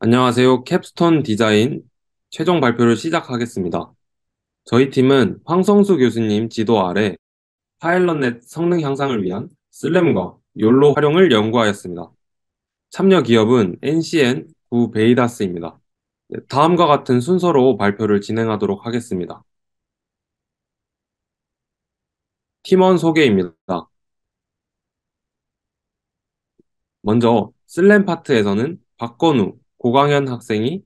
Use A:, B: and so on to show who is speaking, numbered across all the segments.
A: 안녕하세요. 캡스톤 디자인 최종 발표를 시작하겠습니다. 저희 팀은 황성수 교수님 지도 아래 파일럿넷 성능 향상을 위한 슬램과 욜로 활용을 연구하였습니다. 참여 기업은 NCN 구 베이다스입니다. 다음과 같은 순서로 발표를 진행하도록 하겠습니다. 팀원 소개입니다. 먼저 슬램 파트에서는 박건우, 고광현 학생이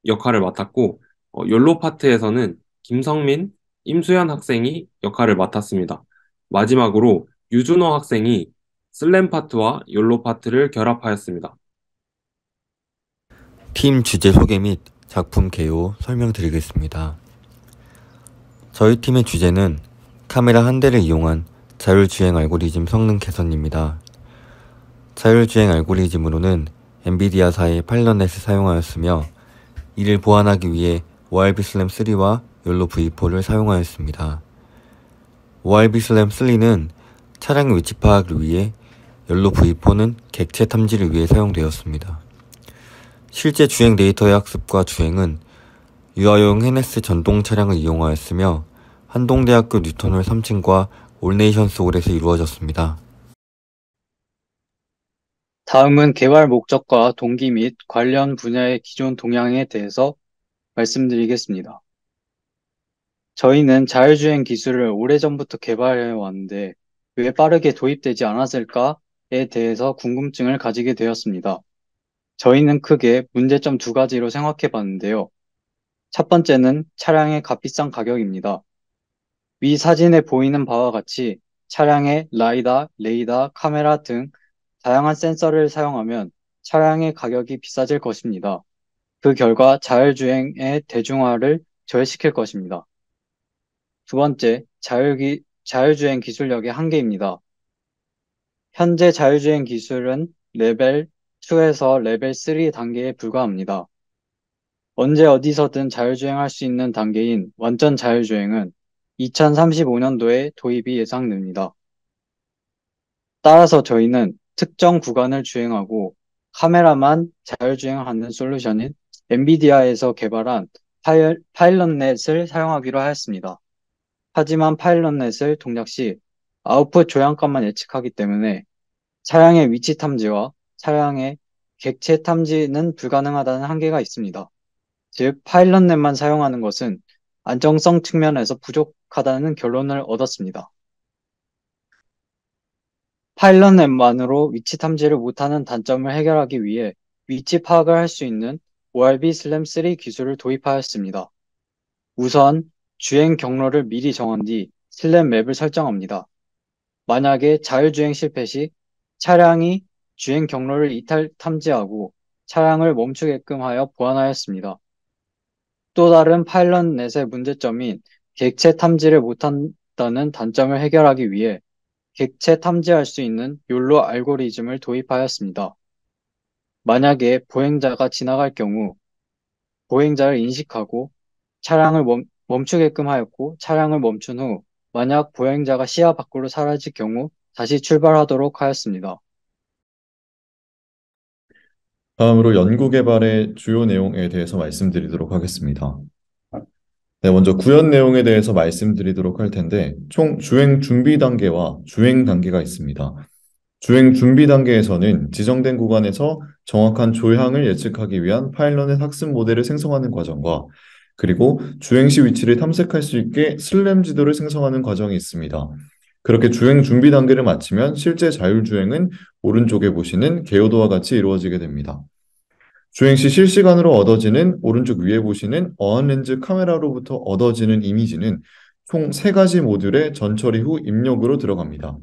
A: 역할을 맡았고, 욜로 파트에서는 김성민, 임수현 학생이 역할을 맡았습니다. 마지막으로 유준호 학생이 슬램 파트와 욜로 파트를 결합하였습니다.
B: 팀 주제 소개 및 작품 개요 설명드리겠습니다. 저희 팀의 주제는 카메라 한 대를 이용한 자율주행 알고리즘 성능 개선입니다. 자율주행 알고리즘으로는 엔비디아사의 파일럿넷을 사용하였으며 이를 보완하기 위해 ORB 슬램 3와 욜로 V4를 사용하였습니다. ORB 슬램 3는 차량 위치 파악을 위해, 욜로 V4는 객체 탐지를 위해 사용되었습니다. 실제 주행 데이터의 학습과 주행은 유아용 헤네스 전동 차량을 이용하였으며 한동대학교 뉴턴홀 3층과 올네이션스 홀에서 이루어졌습니다.
C: 다음은 개발 목적과 동기 및 관련 분야의 기존 동향에 대해서 말씀드리겠습니다. 저희는 자율주행 기술을 오래전부터 개발해 왔는데 왜 빠르게 도입되지 않았을까에 대해서 궁금증을 가지게 되었습니다. 저희는 크게 문제점 두 가지로 생각해 봤는데요. 첫 번째는 차량의 값비싼 가격입니다. 위 사진에 보이는 바와 같이 차량의 라이다, 레이다, 카메라 등 다양한 센서를 사용하면 차량의 가격이 비싸질 것입니다. 그 결과 자율주행의 대중화를 저해시킬 것입니다. 두 번째, 자율주행 기술력의 한계입니다. 현재 자율주행 기술은 레벨 2에서 레벨 3 단계에 불과합니다. 언제 어디서든 자율주행할 수 있는 단계인 완전 자율주행은 2035년도에 도입이 예상됩니다. 따라서 저희는 특정 구간을 주행하고 카메라만 자율주행하는 솔루션인 엔비디아에서 개발한 파일럿넷을 사용하기로 하였습니다. 하지만 파일럿넷을 동작 시 아웃풋 조향값만 예측하기 때문에 차량의 위치 탐지와 차량의 객체 탐지는 불가능하다는 한계가 있습니다. 즉, 파일럿넷만 사용하는 것은 안정성 측면에서 부족하다는 결론을 얻었습니다. 파일럿넷만으로 위치 탐지를 못하는 단점을 해결하기 위해 위치 파악을 할 수 있는 ORB 슬램 3 기술을 도입하였습니다. 우선 주행 경로를 미리 정한 뒤 슬램 맵을 설정합니다. 만약에 자율주행 실패 시 차량이 주행 경로를 이탈 탐지하고 차량을 멈추게끔 하여 보완하였습니다. 또 다른 파일럿넷의 문제점인 객체 탐지를 못한다는 단점을 해결하기 위해 객체 탐지할 수 있는 욜로 알고리즘을 도입하였습니다. 만약에 보행자가 지나갈 경우 보행자를 인식하고 차량을 멈추게끔 하였고 차량을 멈춘 후 만약 보행자가 시야 밖으로 사라질 경우 다시 출발하도록 하였습니다.
D: 다음으로 연구 개발의 주요 내용에 대해서 말씀드리도록 하겠습니다. 네, 먼저 구현 내용에 대해서 말씀드리도록 할 텐데, 총 주행 준비 단계와 주행 단계가 있습니다. 주행 준비 단계에서는 지정된 구간에서 정확한 조향을 예측하기 위한 파일럿의 학습 모델을 생성하는 과정과, 그리고 주행 시 위치를 탐색할 수 있게 슬램 지도를 생성하는 과정이 있습니다. 그렇게 주행 준비 단계를 마치면 실제 자율주행은 오른쪽에 보시는 개요도와 같이 이루어지게 됩니다. 주행 시 실시간으로 얻어지는 오른쪽 위에 보시는 어안 렌즈 카메라로부터 얻어지는 이미지는 총 3가지 모듈의 전처리 후 입력으로 들어갑니다.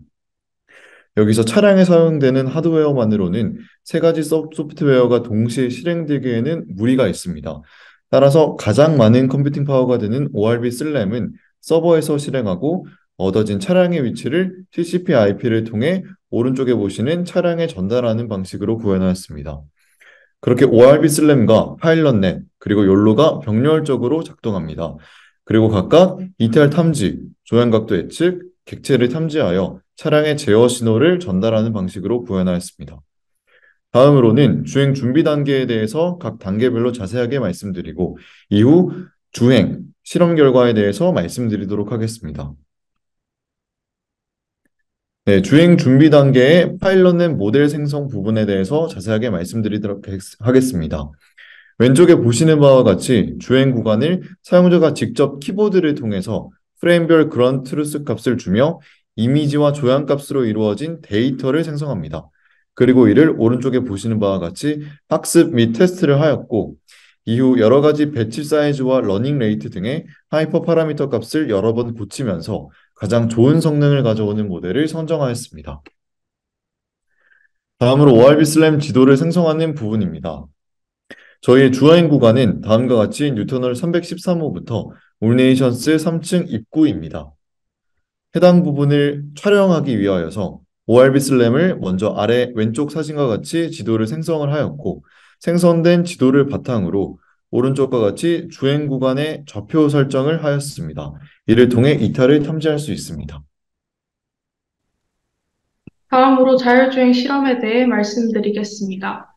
D: 여기서 차량에 사용되는 하드웨어만으로는 3가지 소프트웨어가 동시에 실행되기에는 무리가 있습니다. 따라서 가장 많은 컴퓨팅 파워가 드는 ORB 슬램은 서버에서 실행하고 얻어진 차량의 위치를 TCP/IP를 통해 오른쪽에 보시는 차량에 전달하는 방식으로 구현하였습니다. 그렇게 ORB 슬램과 파일럿넷 그리고 욜로가 병렬적으로 작동합니다. 그리고 각각 이탈 탐지, 조향각도 예측, 객체를 탐지하여 차량의 제어 신호를 전달하는 방식으로 구현하였습니다. 다음으로는 주행 준비 단계에 대해서 각 단계별로 자세하게 말씀드리고 이후 주행, 실험 결과에 대해서 말씀드리도록 하겠습니다. 네, 주행 준비 단계의 파일럿넷 모델 생성 부분에 대해서 자세하게 말씀드리도록 하겠습니다. 왼쪽에 보시는 바와 같이 주행 구간을 사용자가 직접 키보드를 통해서 프레임별 그런 트루스 값을 주며 이미지와 조향 값으로 이루어진 데이터를 생성합니다. 그리고 이를 오른쪽에 보시는 바와 같이 학습 및 테스트를 하였고 이후 여러 가지 배치 사이즈와 러닝 레이트 등의 하이퍼 파라미터 값을 여러 번 고치면서 가장 좋은 성능을 가져오는 모델을 선정하였습니다. 다음으로 ORB 슬램 지도를 생성하는 부분입니다. 저희의 주행 구간은 다음과 같이 뉴터널 313호부터 올네이션스 3층 입구입니다. 해당 부분을 촬영하기 위하여서 ORB 슬램을 먼저 아래 왼쪽 사진과 같이 지도를 생성을 하였고 생성된 지도를 바탕으로 오른쪽과 같이 주행 구간의 좌표 설정을 하였습니다. 이를 통해 이탈을 탐지할 수 있습니다.
E: 다음으로 자율주행 실험에 대해 말씀드리겠습니다.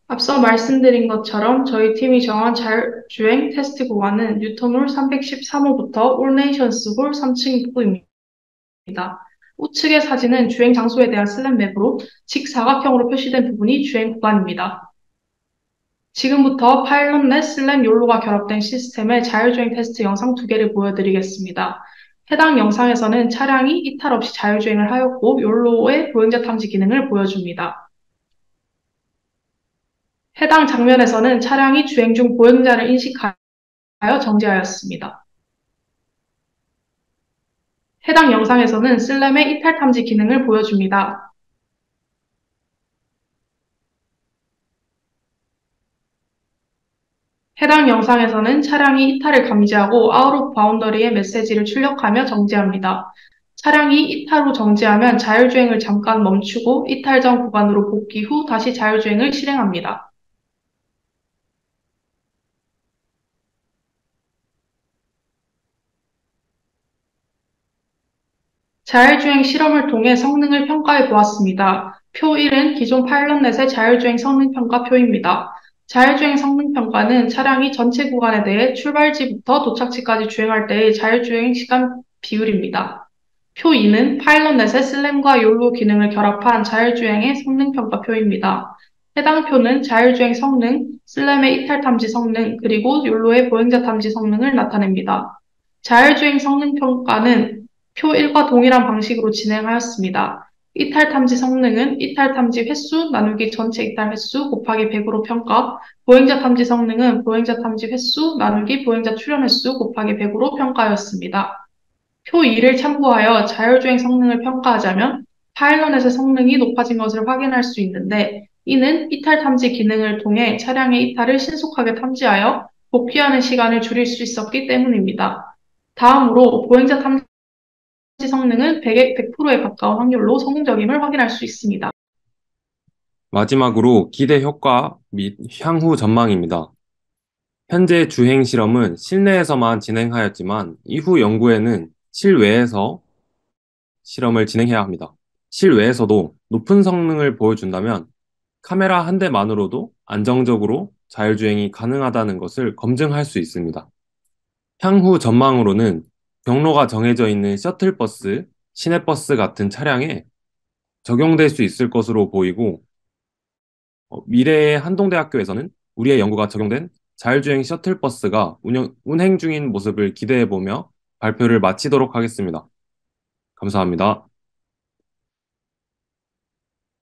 E: 앞서 말씀드린 것처럼 저희 팀이 정한 자율주행 테스트 구간은 뉴턴홀 313호부터 올네이션스 홀 3층 입구입니다. 우측의 사진은 주행 장소에 대한 슬램 맵으로 직사각형으로 표시된 부분이 주행 구간입니다. 지금부터 파일럿넷 슬램 욜로가 결합된 시스템의 자율주행 테스트 영상 2개를 보여드리겠습니다. 해당 영상에서는 차량이 이탈 없이 자율주행을 하였고 욜로의 보행자 탐지 기능을 보여줍니다. 해당 장면에서는 차량이 주행 중 보행자를 인식하여 정지하였습니다. 해당 영상에서는 슬램의 이탈 탐지 기능을 보여줍니다. 해당 영상에서는 차량이 이탈을 감지하고 아웃 오브 바운더리의 메시지를 출력하며 정지합니다. 차량이 이탈 후 정지하면 자율주행을 잠깐 멈추고 이탈 전 구간으로 복귀 후 다시 자율주행을 실행합니다. 자율주행 실험을 통해 성능을 평가해 보았습니다. 표 1은 기존 파일럿넷의 자율주행 성능 평가표입니다. 자율주행 성능 평가는 차량이 전체 구간에 대해 출발지부터 도착지까지 주행할 때의 자율주행 시간 비율입니다. 표 2는 파일럿넷의 슬램과 욜로 기능을 결합한 자율주행의 성능 평가표입니다. 해당 표는 자율주행 성능, 슬램의 이탈 탐지 성능, 그리고 욜로의 보행자 탐지 성능을 나타냅니다. 자율주행 성능 평가는 표 1과 동일한 방식으로 진행하였습니다. 이탈 탐지 성능은 이탈 탐지 횟수 나누기 전체 이탈 횟수 곱하기 100으로 평가, 보행자 탐지 성능은 보행자 탐지 횟수 나누기 보행자 출현 횟수 곱하기 100으로 평가하였습니다. 표 2를 참고하여 자율주행 성능을 평가하자면 파일럿넷의 성능이 높아진 것을 확인할 수 있는데 이는 이탈 탐지 기능을 통해 차량의 이탈을 신속하게 탐지하여 복귀하는 시간을 줄일 수 있었기 때문입니다. 다음으로 보행자 탐지 성능은 100%에 가까운 확률로 성공적임을 확인할 수 있습니다.
A: 마지막으로 기대 효과 및 향후 전망입니다. 현재 주행 실험은 실내에서만 진행하였지만 이후 연구에는 실외에서 실험을 진행해야 합니다. 실외에서도 높은 성능을 보여준다면 카메라 한 대만으로도 안정적으로 자율주행이 가능하다는 것을 검증할 수 있습니다. 향후 전망으로는 경로가 정해져 있는 셔틀버스, 시내버스 같은 차량에 적용될 수 있을 것으로 보이고 미래의 한동대학교에서는 우리의 연구가 적용된 자율주행 셔틀버스가 운행 중인 모습을 기대해보며 발표를 마치도록 하겠습니다. 감사합니다.